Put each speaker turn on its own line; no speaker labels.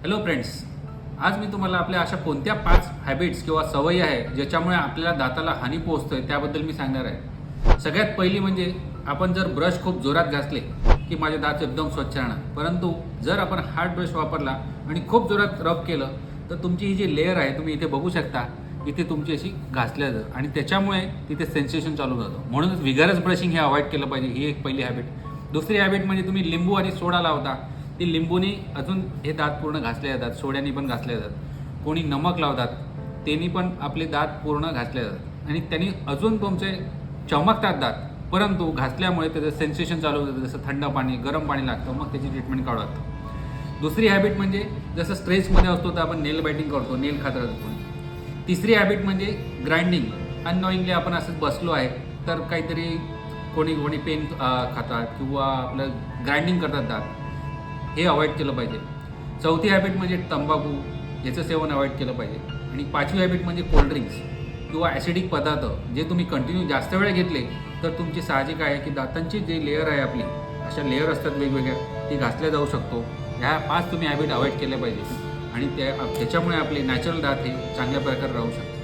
Hello friends, आज मी तुम्हाला आपल्या अशा कोणत्या 5 हॅबिट्स किंवा सवयी आहे ज्याच्यामुळे आपल्याला दाताला हानी पोहोचतोय त्याबद्दल मी सांगणार आहे. सगळ्यात पहिली म्हणजे आपण जर ब्रश खूप जोरात घासले की माझे दात एकदम स्वच्छ राहणार, परंतु जर आपण हार्ड ब्रश वापरला आणि खूप जोरात रब केलं तर तुमची ही जी लेअर आहे तुम्ही इथे बघू शकता, इथे तुमची अशी घासल्या जातं आणि त्याच्यामुळे तिथे सेन्सेशन चालू जातं. म्हणूनच विगरस ब्रशिंग हे अवॉइड केलं पाहिजे. ही एक पहिली हॅबिट. दुसरी हॅबिट म्हणजे तुम्ही लिंबू आणि सोडा लावता, ती लिंबूनी अजून हे दात पूर्ण घासले जातात, सोड्यानी पण घासले जातात. कोणी नमक लावतात, त्यांनी पण आपले दात पूर्ण घासले जातात आणि त्यांनी अजून तुमचे चमकतात दात, परंतु घासल्यामुळे त्याचं सेन्सेशन चालू होतं. जसं थंड पाणी गरम पाणी लागतं, मग त्याची ट्रीटमेंट काढू लागतं. दुसरी हॅबिट म्हणजे जसं स्ट्रेसमध्ये असतो तर आपण नेल बायटिंग करतो, नेल खात राहतो. तिसरी हॅबिट म्हणजे ग्राइंडिंग. अननोइंगली आपण असंच बसलो आहे तर काहीतरी कोणी पेन खातात किंवा आपलं ग्राइंडिंग करतात दात, हे अवॉइड केलं पाहिजे. चौथी हॅबिट म्हणजे तंबाखू, याचं सेवन अवॉइड केलं पाहिजे. आणि पाचवी हॅबिट म्हणजे कोल्ड्रिंक्स किंवा ॲसिडिक पदार्थ जे तुम्ही कंटिन्यू जास्त वेळ घेतले तर तुमची साहजिक आहे की दातांची जी लेअर आहे आपली, अशा लेअर असतात वेगवेगळ्या, ती घासल्या जाऊ शकतो. ह्या 5 तुम्ही हॅबिट अवॉइड केल्या पाहिजे आणि त्याच्यामुळे आपले नॅचरल दात हे चांगल्या प्रकारे राहू शकतात.